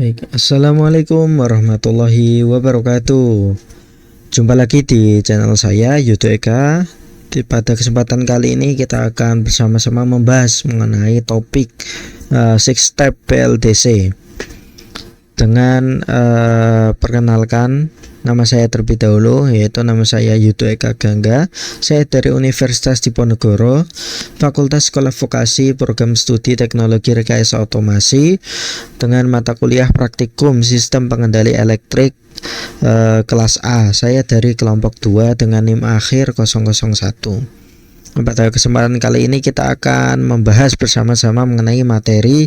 Baik, Assalamualaikum warahmatullahi wabarakatuh. Jumpa lagi di channel saya Yudo Eka. Pada kesempatan kali ini kita akan bersama-sama membahas mengenai topik 6 step PLDC. Dengan perkenalkan nama saya terlebih dahulu, yaitu nama saya Yudo Eka Gangga. Saya dari Universitas Diponegoro, Fakultas Sekolah Vokasi, Program Studi Teknologi Rekayasa Otomasi, dengan mata kuliah praktikum Sistem Pengendali Elektrik kelas A. Saya dari kelompok 2 dengan NIM akhir 001. Pada kesempatan kali ini kita akan membahas bersama-sama mengenai materi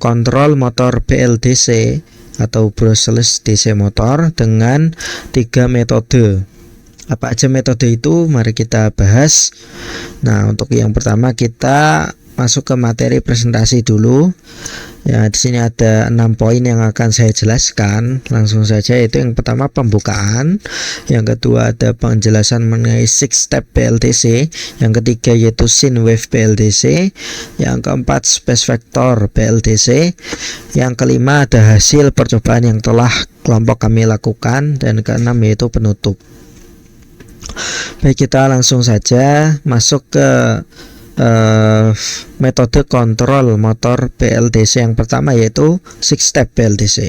kontrol motor BLDC atau brushless DC motor dengan 3 metode. Apa aja metode itu? Mari kita bahas. Nah, untuk yang pertama kita masuk ke materi presentasi dulu. Ya, di sini ada 6 poin yang akan saya jelaskan. Langsung saja, yaitu yang pertama pembukaan, yang kedua ada penjelasan mengenai 6 step PLDC, yang ketiga yaitu sine wave PLDC, yang keempat space vector PLDC, yang kelima ada hasil percobaan yang telah kelompok kami lakukan, dan keenam yaitu penutup. Baik, kita langsung saja masuk ke metode kontrol motor PLDC yang pertama, yaitu 6 step PLDC.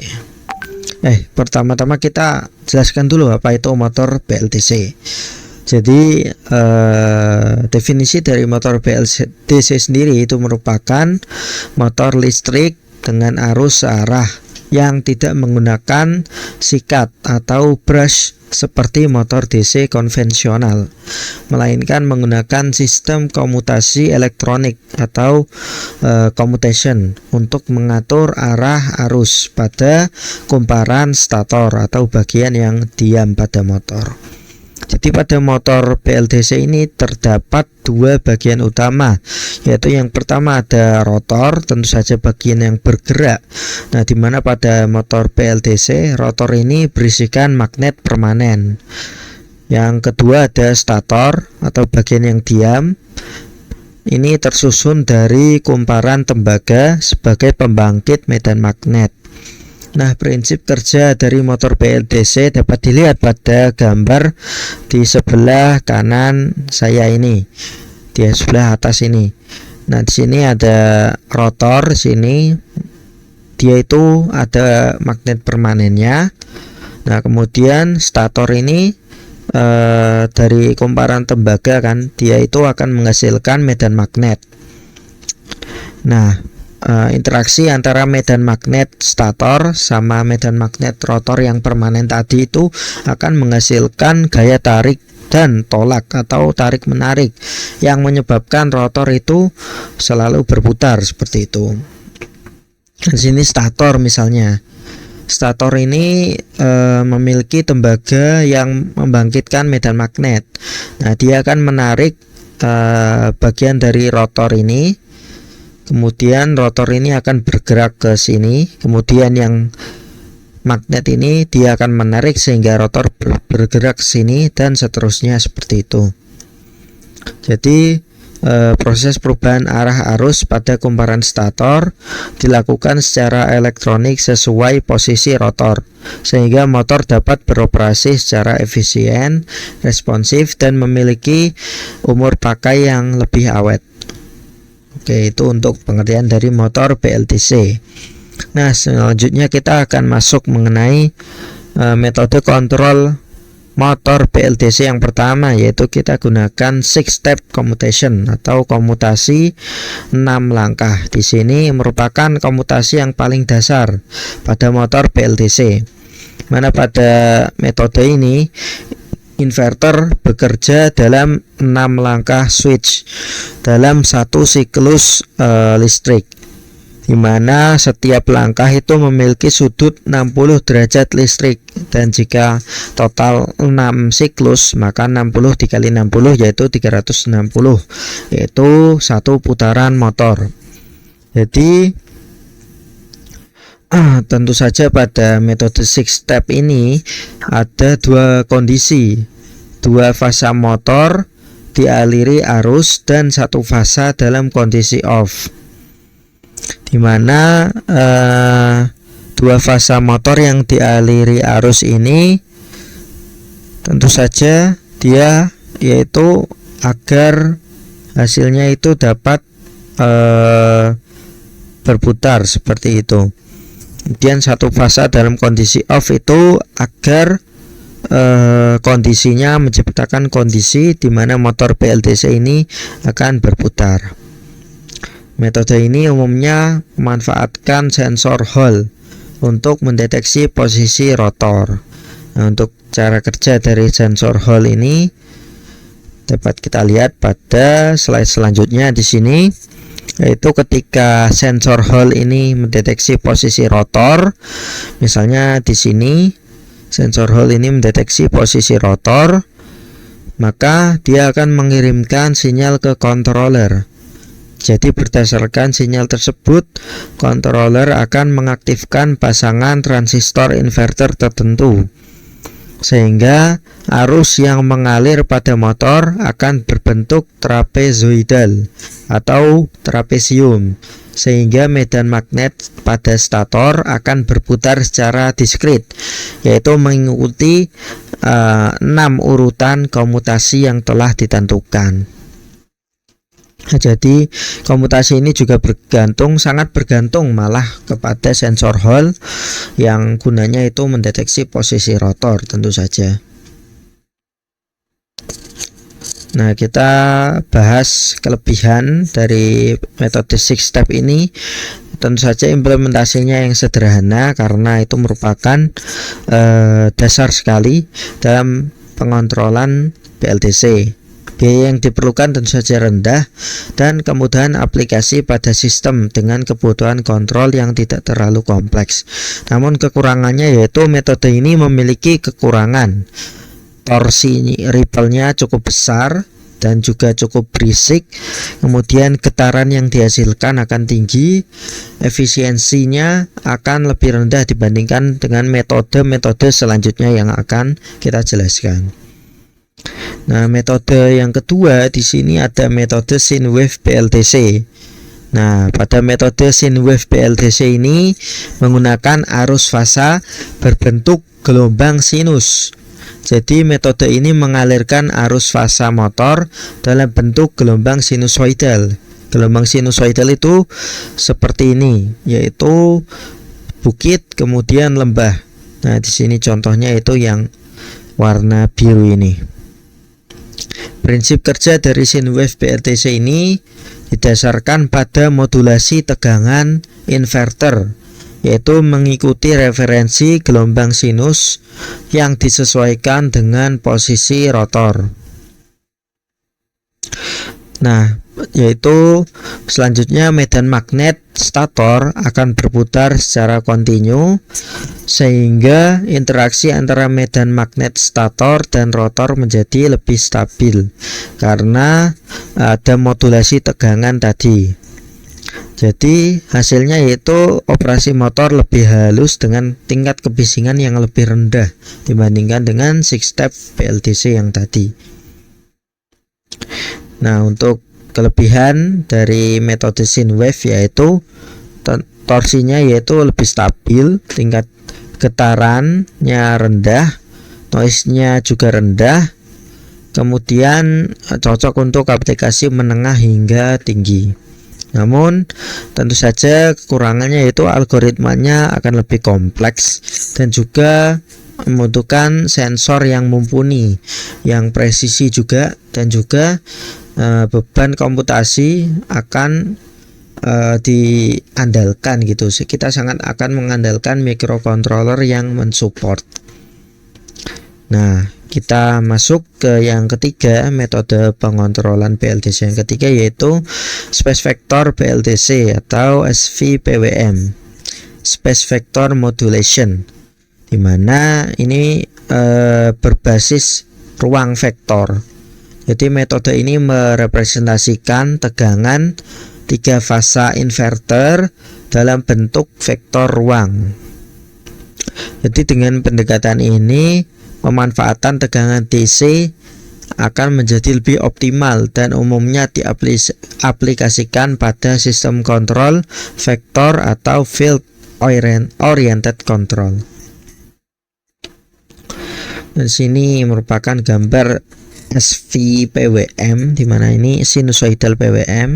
Pertama-tama kita jelaskan dulu apa itu motor PLDC. Jadi definisi dari motor PLDC sendiri itu merupakan motor listrik dengan arus searah yang tidak menggunakan sikat atau brush seperti motor DC konvensional, melainkan menggunakan sistem komutasi elektronik atau commutation untuk mengatur arah arus pada kumparan stator atau bagian yang diam pada motor. Jadi pada motor PLDC ini terdapat 2 bagian utama, yaitu yang pertama ada rotor, tentu saja bagian yang bergerak. Nah, dimana pada motor PLDC rotor ini berisikan magnet permanen. Yang kedua ada stator atau bagian yang diam. Ini tersusun dari kumparan tembaga sebagai pembangkit medan magnet. Nah, prinsip kerja dari motor PLDC dapat dilihat pada gambar di sebelah kanan saya ini, di sebelah atas ini. Nah, di sini ada rotor, sini dia itu ada magnet permanennya. Nah, kemudian stator ini dari kumparan tembaga kan, dia itu akan menghasilkan medan magnet. Nah, interaksi antara medan magnet stator sama medan magnet rotor yang permanen tadi itu akan menghasilkan gaya tarik dan tolak atau tarik menarik yang menyebabkan rotor itu selalu berputar seperti itu. Di sini stator misalnya. Stator ini memiliki tembaga yang membangkitkan medan magnet. Nah, dia akan menarik bagian dari rotor ini. Kemudian rotor ini akan bergerak ke sini. Kemudian yang magnet ini dia akan menarik sehingga rotor bergerak ke sini, dan seterusnya seperti itu. Jadi proses perubahan arah arus pada kumparan stator dilakukan secara elektronik sesuai posisi rotor, sehingga motor dapat beroperasi secara efisien, responsif, dan memiliki umur pakai yang lebih awet. Oke, itu untuk pengertian dari motor PLDC. Nah, selanjutnya kita akan masuk mengenai metode kontrol motor PLDC yang pertama, yaitu kita gunakan 6 step commutation atau komutasi 6 langkah. Di sini merupakan komutasi yang paling dasar pada motor PLDC. Mana pada metode ini inverter bekerja dalam 6 langkah switch dalam satu siklus listrik, di mana setiap langkah itu memiliki sudut 60 derajat listrik, dan jika total 6 siklus maka 60 dikali 60 yaitu 360, yaitu satu putaran motor. Jadi tentu saja pada metode 6 step ini ada 2 kondisi, 2 fasa motor dialiri arus dan 1 fasa dalam kondisi off, dimana dua fasa motor yang dialiri arus ini tentu saja dia yaitu agar hasilnya itu dapat berputar seperti itu. Kemudian satu fasa dalam kondisi off itu agar kondisinya menciptakan kondisi di mana motor PLDC ini akan berputar. Metode ini umumnya memanfaatkan sensor Hall untuk mendeteksi posisi rotor. Nah, untuk cara kerja dari sensor Hall ini dapat kita lihat pada slide selanjutnya di sini, yaitu ketika sensor Hall ini mendeteksi posisi rotor. Misalnya di sini sensor Hall ini mendeteksi posisi rotor, maka dia akan mengirimkan sinyal ke controller. Jadi berdasarkan sinyal tersebut, controller akan mengaktifkan pasangan transistor inverter tertentu, sehingga arus yang mengalir pada motor akan berbentuk trapezoidal atau trapesium, sehingga medan magnet pada stator akan berputar secara diskrit, yaitu mengikuti 6 urutan komutasi yang telah ditentukan. Jadi komutasi ini juga sangat bergantung malah kepada sensor Hall yang gunanya itu mendeteksi posisi rotor tentu saja. Nah, kita bahas kelebihan dari metode 6 step ini. Tentu saja implementasinya yang sederhana karena itu merupakan dasar sekali dalam pengontrolan PLDC. Biaya yang diperlukan tentu saja rendah dan kemudahan aplikasi pada sistem dengan kebutuhan kontrol yang tidak terlalu kompleks. Namun kekurangannya yaitu metode ini memiliki kekurangan. Torsi ripple-nya cukup besar dan juga cukup berisik. Kemudian getaran yang dihasilkan akan tinggi. Efisiensinya akan lebih rendah dibandingkan dengan metode-metode selanjutnya yang akan kita jelaskan. Nah, metode yang kedua di sini ada metode sine wave PLDC. Nah, pada metode sine wave PLDC ini menggunakan arus fasa berbentuk gelombang sinus. Jadi metode ini mengalirkan arus fasa motor dalam bentuk gelombang sinusoidal. Gelombang sinusoidal itu seperti ini, yaitu bukit kemudian lembah. Nah, di sini contohnya itu yang warna biru ini. Prinsip kerja dari sine wave PLDC ini didasarkan pada modulasi tegangan inverter, yaitu mengikuti referensi gelombang sinus yang disesuaikan dengan posisi rotor. Nah, yaitu selanjutnya medan magnet stator akan berputar secara kontinu, sehingga interaksi antara medan magnet stator dan rotor menjadi lebih stabil karena ada modulasi tegangan tadi. Jadi hasilnya yaitu operasi motor lebih halus dengan tingkat kebisingan yang lebih rendah dibandingkan dengan 6 step PLDC yang tadi. Nah, untuk kelebihan dari metode sine wave yaitu torsinya yaitu lebih stabil, tingkat getarannya rendah, noise-nya juga rendah, kemudian cocok untuk aplikasi menengah hingga tinggi. Namun tentu saja kekurangannya yaitu algoritmanya akan lebih kompleks dan juga membutuhkan sensor yang mumpuni, yang presisi juga, dan juga beban komputasi akan diandalkan gitu. Kita sangat akan mengandalkan microcontroller yang mensupport. Nah, kita masuk ke yang ketiga, metode pengontrolan PLDC yang ketiga yaitu space vector PLDC atau SVPWM, space vector modulation, di mana ini berbasis ruang vektor. Jadi metode ini merepresentasikan tegangan 3 fasa inverter dalam bentuk vektor ruang. Jadi dengan pendekatan ini pemanfaatan tegangan DC akan menjadi lebih optimal dan umumnya diaplikasikan pada sistem kontrol vektor atau field oriented control. Dan sini merupakan gambar SVPWM, di mana ini sinusoidal PWM.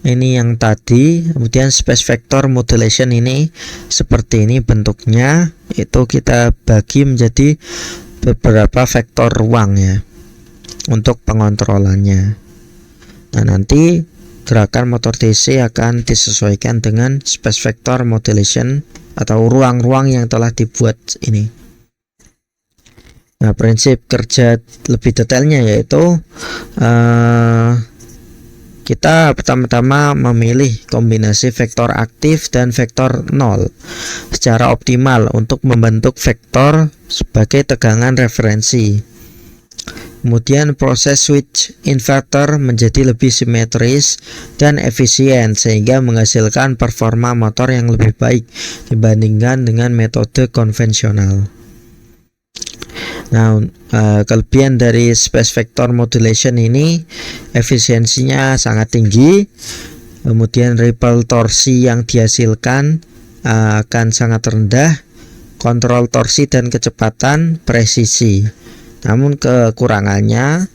Ini yang tadi. Kemudian space vector modulation ini seperti ini bentuknya. Itu kita bagi menjadi beberapa vektor ruang ya untuk pengontrolannya. Nah, nanti gerakan motor DC akan disesuaikan dengan space vector modulation atau ruang-ruang yang telah dibuat ini. Nah, prinsip kerja lebih detailnya yaitu kita pertama-tama memilih kombinasi vektor aktif dan vektor 0 secara optimal untuk membentuk vektor sebagai tegangan referensi. Kemudian proses switch inverter menjadi lebih simetris dan efisien sehingga menghasilkan performa motor yang lebih baik dibandingkan dengan metode konvensional. Nah, kelebihan dari space vector modulation ini efisiensinya sangat tinggi. Kemudian ripple torsi yang dihasilkan akan sangat rendah, kontrol torsi dan kecepatan presisi. Namun kekurangannya,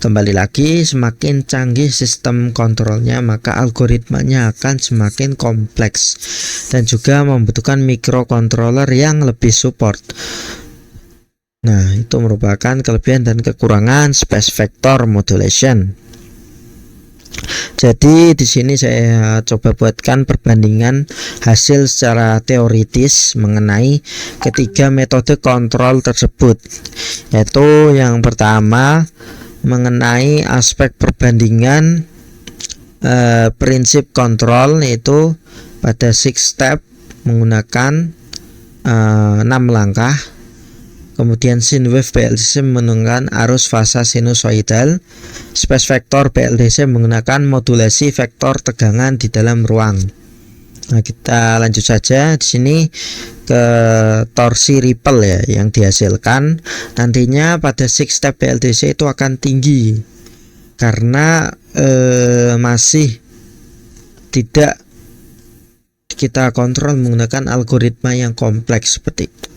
kembali lagi, semakin canggih sistem kontrolnya maka algoritmanya akan semakin kompleks dan juga membutuhkan microcontroller yang lebih support. Nah, itu merupakan kelebihan dan kekurangan space vector modulation. Jadi di sini saya coba buatkan perbandingan hasil secara teoritis mengenai ketiga metode kontrol tersebut. Yaitu yang pertama mengenai aspek perbandingan prinsip kontrol, yaitu pada 6 step menggunakan 6 langkah. Kemudian sinwave PLDC menggunakan arus fasa sinusoidal. Space vector PLDC menggunakan modulasi vektor tegangan di dalam ruang. Nah, kita lanjut saja di sini ke torsi ripple ya yang dihasilkan. Nantinya pada 6 step PLDC itu akan tinggi karena masih tidak kita kontrol menggunakan algoritma yang kompleks seperti itu.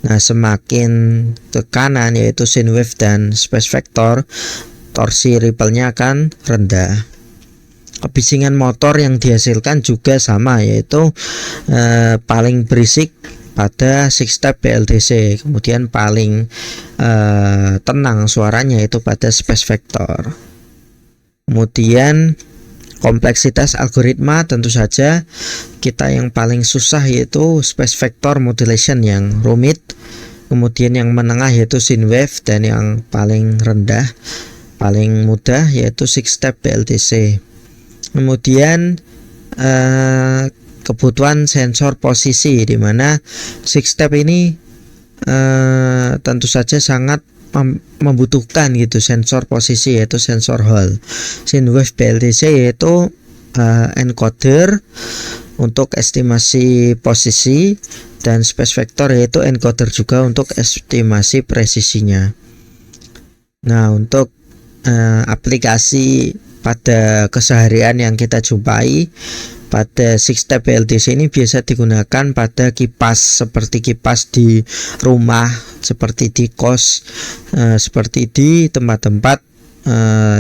Nah, semakin ke kanan yaitu sinwave dan space vector, torsi ripple-nya akan rendah. Kebisingan motor yang dihasilkan juga sama, yaitu paling berisik pada 6 step PLDC, kemudian paling tenang suaranya itu pada space vector. Kemudian kompleksitas algoritma tentu saja kita yang paling susah yaitu space vector modulation yang rumit, kemudian yang menengah yaitu sinwave, dan yang paling rendah paling mudah yaitu 6 step PLDC. Kemudian kebutuhan sensor posisi, di mana 6 step ini tentu saja sangat membutuhkan gitu sensor posisi yaitu sensor Hall. Sinwave PLDC yaitu encoder untuk estimasi posisi, dan space vector yaitu encoder juga untuk estimasi presisinya. Nah, untuk aplikasi pada keseharian yang kita jumpai pada 6 step PLDC ini biasa digunakan pada kipas, seperti kipas di rumah, seperti di kos, seperti di tempat-tempat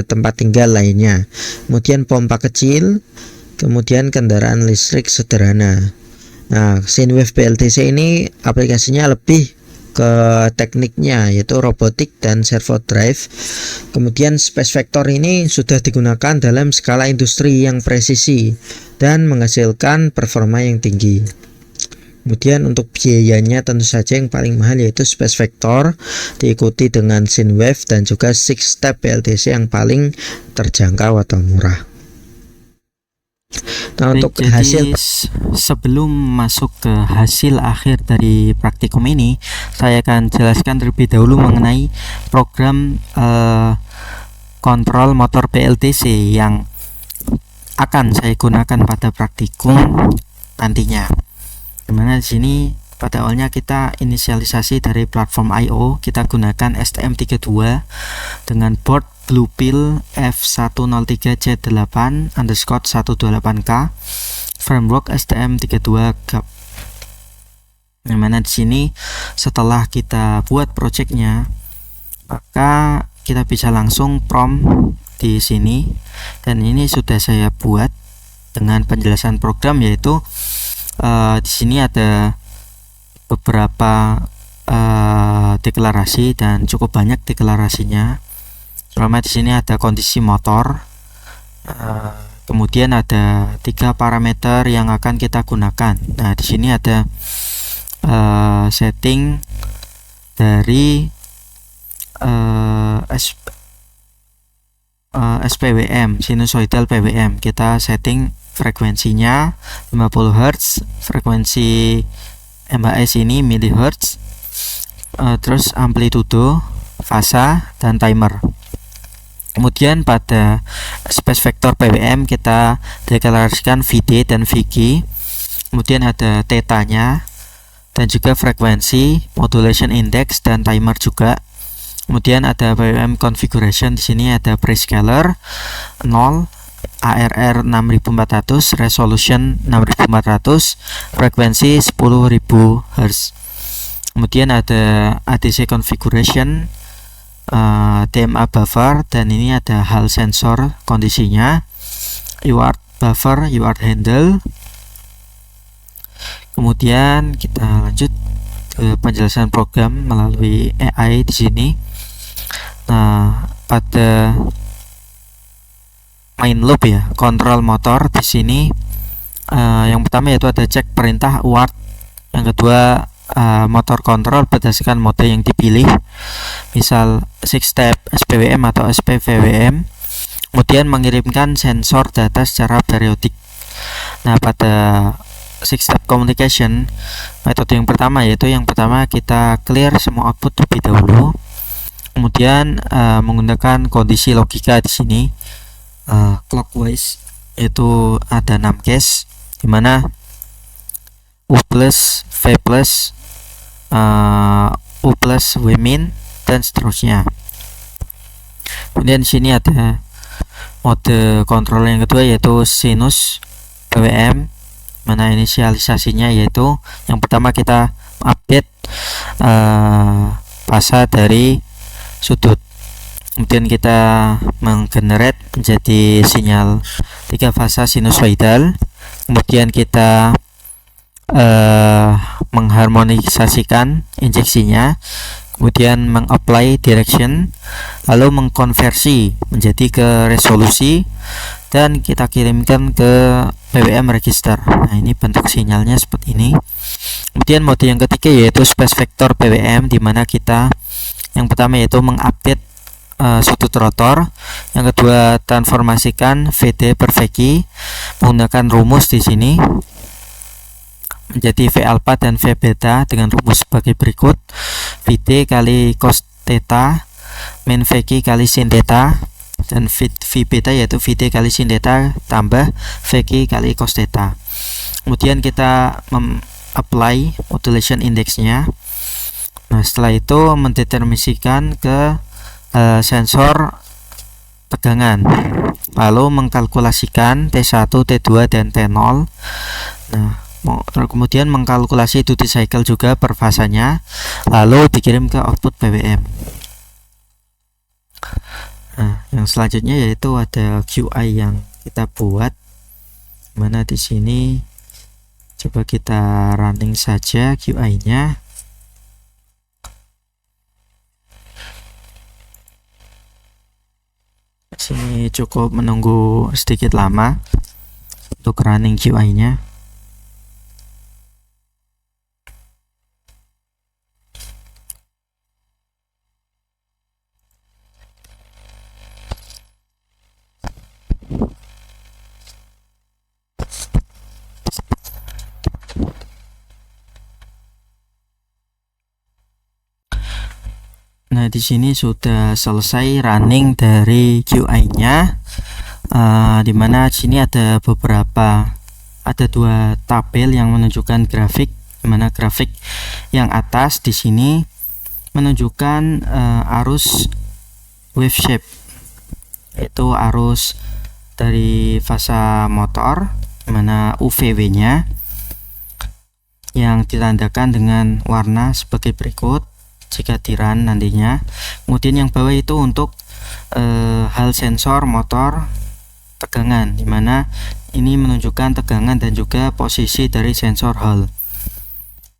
tempat tinggal lainnya. Kemudian pompa kecil, kemudian kendaraan listrik sederhana. Nah, sinwave PLDC ini aplikasinya lebih ke tekniknya yaitu robotik dan servo drive. Kemudian space vector ini sudah digunakan dalam skala industri yang presisi dan menghasilkan performa yang tinggi. Kemudian untuk biayanya tentu saja yang paling mahal yaitu space vector, diikuti dengan sinwave dan juga 6 step PLDC yang paling terjangkau atau murah. Nah, untuk Jadi hasil sebelum masuk ke hasil akhir dari praktikum ini, saya akan jelaskan terlebih dahulu mengenai program kontrol motor PLDC yang akan saya gunakan pada praktikum nantinya. Dimana di sini pada awalnya kita inisialisasi dari platform I/O, kita gunakan STM32 dengan board Bluepill F103C8_128K framework STM32 GAP. Yang mana di sini setelah kita buat projectnya, maka kita bisa langsung prompt di sini, dan ini sudah saya buat dengan penjelasan program, yaitu di sini ada beberapa deklarasi dan cukup banyak deklarasinya. Terutama di sini ada kondisi motor, kemudian ada 3 parameter yang akan kita gunakan. Nah, di sini ada setting dari SPWM, sinusoidal PWM. Kita setting frekuensinya 50 Hz, frekuensi MHz ini mHz, terus amplitudo, fasa, dan timer. Kemudian pada space vector PWM kita deklarasikan VD dan VG, kemudian ada theta-nya, dan juga frekuensi, modulation index, dan timer juga. Kemudian ada PWM configuration, di sini ada prescaler 0, ARR 6400, resolution 6400, frekuensi 10.000 Hz. Kemudian ada ADC configuration, DMA buffer, dan ini ada hal sensor kondisinya, UART buffer, UART handle. Kemudian kita lanjut ke penjelasan program melalui AI di sini. Nah, pada main loop ya, kontrol motor di sini, yang pertama yaitu ada cek perintah UART, yang kedua motor kontrol berdasarkan mode yang dipilih, misal 6-step SPWM atau SPVWM, kemudian mengirimkan sensor data secara periodik. Nah, pada 6-step communication, metode yang pertama yaitu kita clear semua output terlebih dahulu, kemudian menggunakan kondisi logika di sini, clockwise, yaitu ada 6 case, dimana U plus, V plus, U plus, W min, dan seterusnya. Kemudian di sini ada mode kontrol yang kedua yaitu sinus PWM, mana inisialisasinya yaitu yang pertama kita update fasa dari sudut, kemudian kita menggenerate menjadi sinyal 3 fasa sinusoidal, kemudian kita mengharmonisasikan injeksinya, kemudian mengapply direction, lalu mengkonversi menjadi ke resolusi, dan kita kirimkan ke PWM register. Nah, ini bentuk sinyalnya seperti ini. Kemudian mode yang ketiga yaitu space vector PWM, di mana kita yang pertama yaitu mengupdate sudut rotor, yang kedua transformasikan VD per VQ menggunakan rumus di sini menjadi V alpha dan V beta dengan rumus sebagai berikut: VD kali cos theta min VQ kali sin theta, dan V beta yaitu VD kali sin theta tambah VQ kali cos theta. Kemudian kita apply modulation indexnya. Nah, setelah itu mendeterminasikan ke sensor tegangan, lalu mengkalkulasikan T1, T2, dan T0. Nah, kemudian mengkalkulasi duty cycle juga per fasanya, lalu dikirim ke output PWM. Nah, yang selanjutnya yaitu ada QI yang kita buat, mana di sini coba kita running saja QI-nya. Sini cukup menunggu sedikit lama untuk running QI-nya. Nah, di sini sudah selesai running dari QI-nya, dimana di sini ada ada 2 tabel yang menunjukkan grafik, dimana grafik yang atas di sini menunjukkan arus wave shape, yaitu arus dari fasa motor, mana UVW-nya yang ditandakan dengan warna sebagai berikut jika di run nantinya. Kemudian yang bawah itu untuk hal sensor motor tegangan, dimana ini menunjukkan tegangan dan juga posisi dari sensor hal.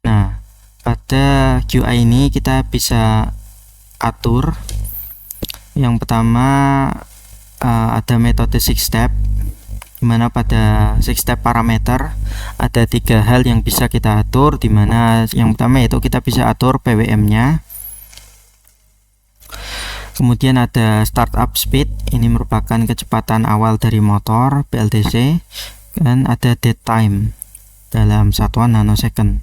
Nah, pada QI ini kita bisa atur. Yang pertama ada metode 6 step, dimana pada 6 step parameter ada 3 hal yang bisa kita atur, dimana yang pertama yaitu kita bisa atur PWM nya. Kemudian ada startup speed, ini merupakan kecepatan awal dari motor BLDC, dan ada dead time dalam satuan nanosecond.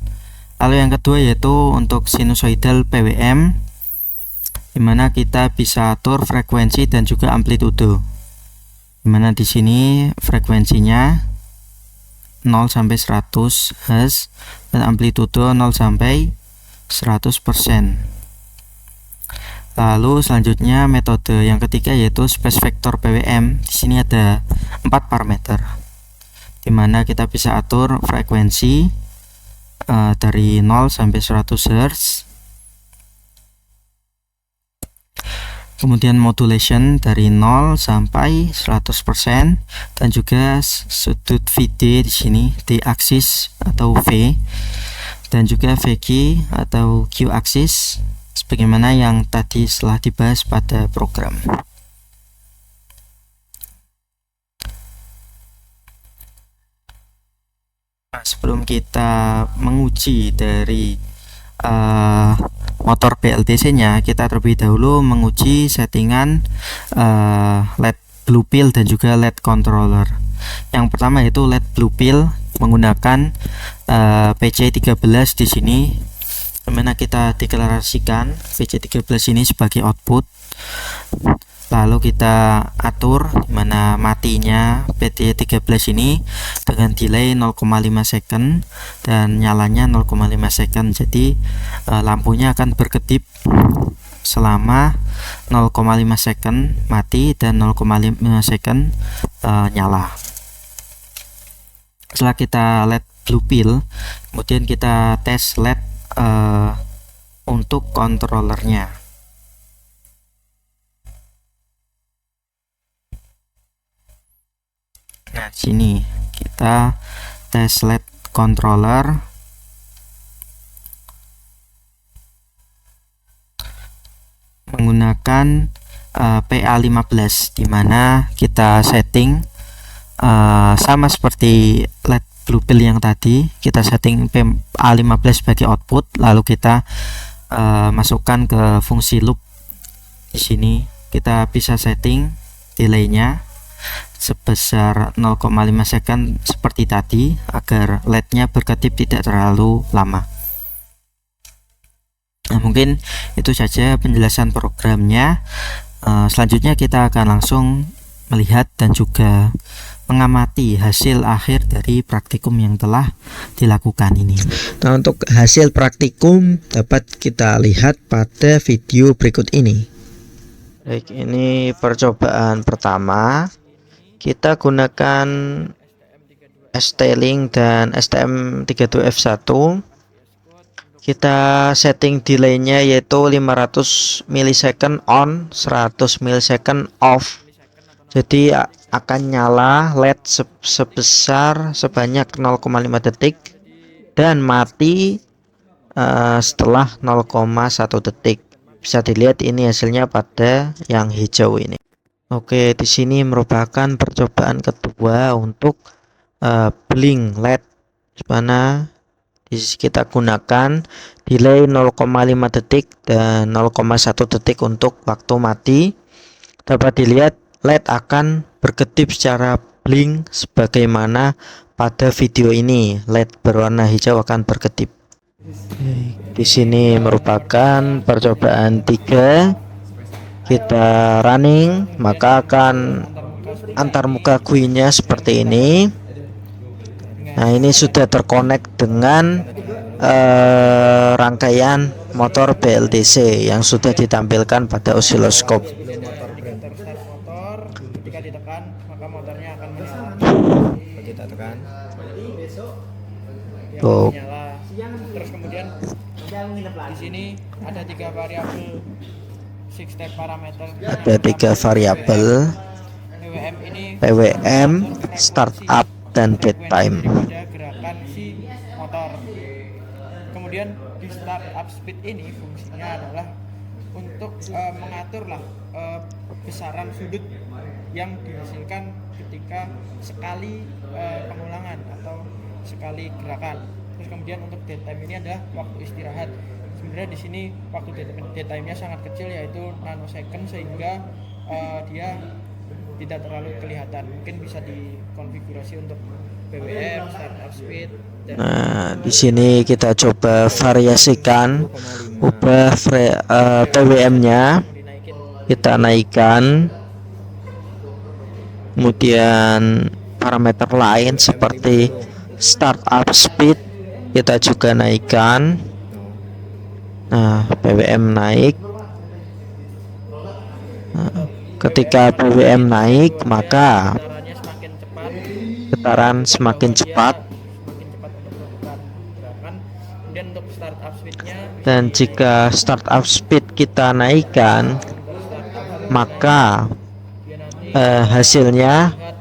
Lalu yang kedua yaitu untuk sinusoidal PWM, dimana kita bisa atur frekuensi dan juga amplitude, dimana di sini frekuensinya 0 sampai 100 Hz dan amplitude 0 sampai 100%. Lalu selanjutnya metode yang ketiga yaitu space vector PWM. Di sini ada 4 parameter, dimana kita bisa atur frekuensi dari 0 sampai 100 Hz, kemudian modulation dari 0 sampai 100%, dan juga sudut VD di sini D aksis atau V, dan juga VQ atau Q aksis sebagaimana yang tadi setelah dibahas pada program. Nah, sebelum kita menguji dari motor BLDC nya, kita terlebih dahulu menguji settingan LED blue pill dan juga LED controller. Yang pertama yaitu LED blue pill menggunakan PC13 di sini, dimana kita deklarasikan PC13 ini sebagai output. Lalu kita atur dimana matinya PC13 ini dengan delay 0,5 second dan nyalanya 0,5 second. Jadi lampunya akan berkedip selama 0,5 second mati dan 0,5 second nyala. Setelah kita LED blue pill, kemudian kita tes LED untuk controllernya. Nah, sini kita tes LED controller. Menggunakan PA15, dimana kita setting sama seperti LED blue pill yang tadi, kita setting PA15 sebagai output, lalu kita masukkan ke fungsi loop. Di sini kita bisa setting delaynya sebesar 0,5 second seperti tadi agar LED-nya berkedip tidak terlalu lama. Nah, mungkin itu saja penjelasan programnya. Selanjutnya kita akan langsung melihat dan juga mengamati hasil akhir dari praktikum yang telah dilakukan ini. Nah, untuk hasil praktikum dapat kita lihat pada video berikut ini. Baik, ini percobaan pertama. Kita gunakan ST-Link dan STM32F1. Kita setting delaynya yaitu 500 millisecond on, 100 millisecond off. Jadi akan nyala LED sebesar sebanyak 0,5 detik dan mati setelah 0,1 detik. Bisa dilihat ini hasilnya pada yang hijau ini. Oke, di sini merupakan percobaan kedua untuk blink LED, di mana kita gunakan delay 0,5 detik dan 0,1 detik untuk waktu mati. Dapat dilihat LED akan berkedip secara blink sebagaimana pada video ini. LED berwarna hijau akan berkedip. Di sini merupakan percobaan 3. Kita running, maka akan antar muka GUI-nya seperti ini. Nah, ini sudah terkonek dengan rangkaian motor BLDC yang sudah ditampilkan pada osiloskop. Ketika ditekan, maka motornya akan menyala. Kita tekan. yang Oh. menyala. Terus kemudian di sini ada 3 variabel 6 step parameter. Ada 3 variabel PWM ini PWM, mengatur startup, dan dead time. daripada gerakan si motor. Kemudian di startup speed ini fungsinya adalah untuk mengatur besaran sudut yang dihasilkan ketika sekali pengulangan atau sekali gerakan. Terus kemudian untuk dead time ini ada waktu istirahat. Sebenarnya di sini waktu dead time-nya sangat kecil, yaitu nanosecond, sehingga dia tidak terlalu kelihatan. Mungkin bisa dikonfigurasi untuk BWM, startup speed. Dan Nah, di sini kita coba variasikan, ubah PWM-nya, dinaikin. kita naikkan. Kemudian parameter lain seperti startup speed kita juga naikkan. Nah, PWM naik. Nah, ketika PWM naik, maka Getarannya semakin cepat, getaran semakin cepat. semakin cepat untuk melakukan gerakan. Kemudian untuk startup speednya, Dan jika startup speed kita naikkan, maka dia nanti hasilnya lihat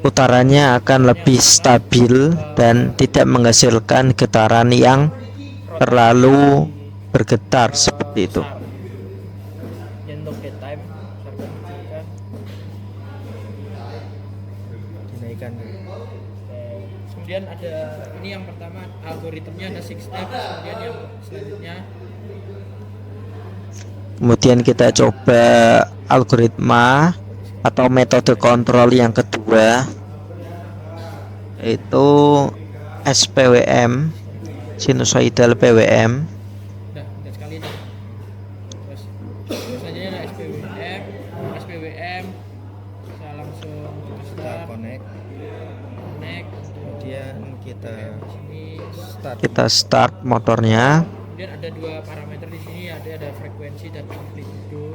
putarannya akan lebih stabil dan tidak menghasilkan getaran yang terlalu bergetar seperti itu. besar. Dan untuk dead time, misalkan dikecilkan. Dinaikkan. Kemudian ada ini yang pertama, algoritmnya ada 6 step. Kemudian yang selanjutnya Kemudian kita coba algoritma atau metode kontrol yang kedua, yaitu SPWM, sinusoidal PWM. udah sekali nih. Terus selanjutnya ada SPWM. Saya langsung ke start, Connect. Kemudian kita Sini. Kita start motornya. Kemudian ada 2 parameter di sini, ada frekuensi dan amplitudo.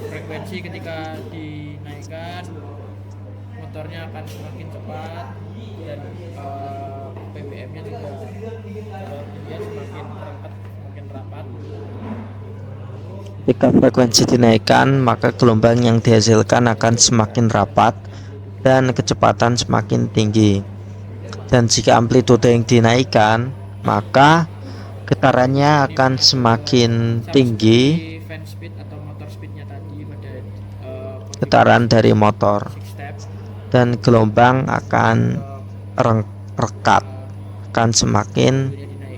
Frekuensi ketika dinaikkan motornya akan semakin cepat, dan PWM-nya juga dia semakin rapat. Jika frekuensi dinaikkan, maka gelombang yang dihasilkan akan semakin rapat dan kecepatan semakin tinggi. Dan jika amplitude yang dinaikkan, maka getarannya akan semakin tinggi, Seperti fan speed atau motor speednya tadi pada getaran dari motor, 6 step. dan gelombang akan rekat, akan semakin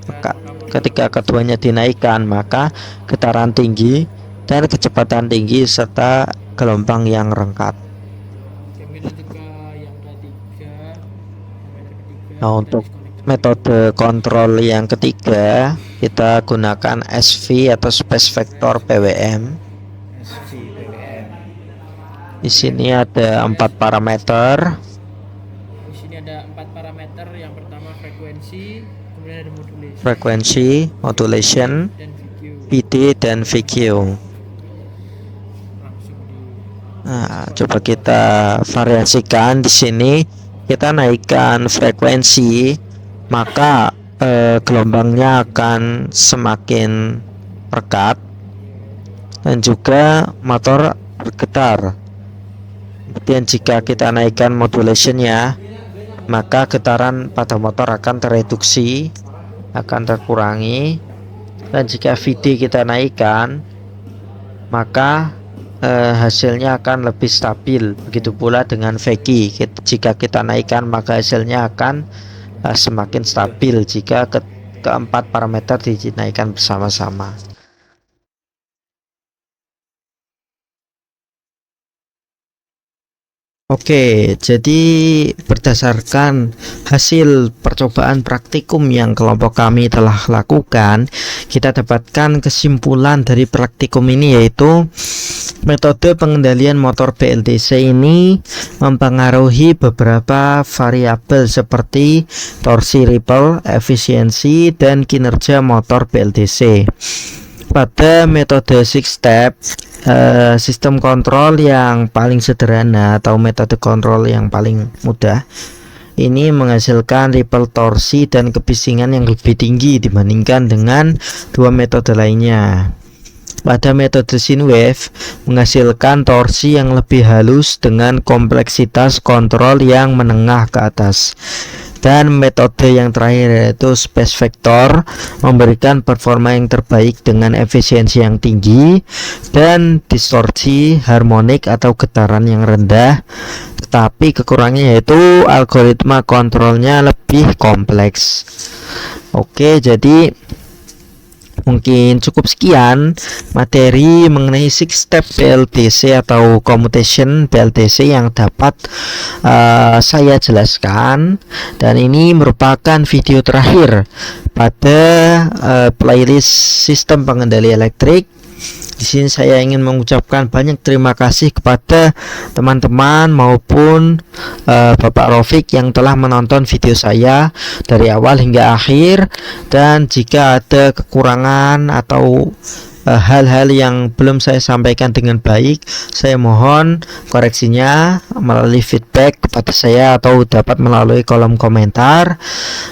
rekat. Ketika keduanya dinaikkan, maka getaran tinggi dan kecepatan tinggi serta gelombang yang rengkat. Kemudian juga yang ketiga, parameter ketiga. Nah, untuk metode kontrol yang ketiga, kita gunakan SV atau space vector PWM. SVPWM. Di sini ada 4 parameter. Di sini ada 4 parameter. Yang pertama frekuensi, kemudian ada modulasi Frekuensi, modulation, dan VQ. PD, dan VQ. Langsung di Nah, coba kita variasikan. Di sini kita naikkan frekuensi, maka gelombangnya akan semakin rekat dan juga motor bergetar. Kemudian jika kita naikkan modulationnya, maka getaran pada motor akan tereduksi, akan terkurangi. Dan jika VD kita naikkan, maka hasilnya akan lebih stabil. Begitu pula dengan VQ, jika kita naikkan maka hasilnya akan semakin stabil jika keempat parameter dinaikkan bersama-sama. Oke, jadi berdasarkan hasil percobaan praktikum yang kelompok kami telah lakukan, kita dapatkan kesimpulan dari praktikum ini, yaitu metode pengendalian motor BLDC ini mempengaruhi beberapa variabel seperti torsi ripple, efisiensi, dan kinerja motor BLDC. Pada metode 6 step, sistem kontrol yang paling sederhana atau metode kontrol yang paling mudah ini menghasilkan ripple torsi dan kebisingan yang lebih tinggi dibandingkan dengan dua metode lainnya. Pada metode sine wave menghasilkan torsi yang lebih halus dengan kompleksitas kontrol yang menengah ke atas. Dan metode yang terakhir yaitu space vector memberikan performa yang terbaik dengan efisiensi yang tinggi dan distorsi harmonik atau getaran yang rendah, tetapi kekurangannya yaitu algoritma kontrolnya lebih kompleks. Oke, jadi mungkin cukup sekian materi mengenai 6-step BLTC atau commutation BLTC yang dapat saya jelaskan, dan ini merupakan video terakhir pada playlist sistem pengendali elektrik. Di sini saya ingin mengucapkan banyak terima kasih kepada teman-teman maupun Bapak Rofik yang telah menonton video saya dari awal hingga akhir, dan jika ada kekurangan atau hal-hal yang belum saya sampaikan dengan baik, saya mohon koreksinya melalui feedback kepada saya atau dapat melalui kolom komentar.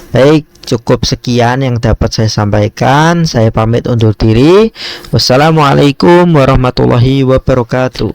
Baik, cukup sekian yang dapat saya sampaikan. Saya pamit undur diri. Wassalamualaikum warahmatullahi wabarakatuh.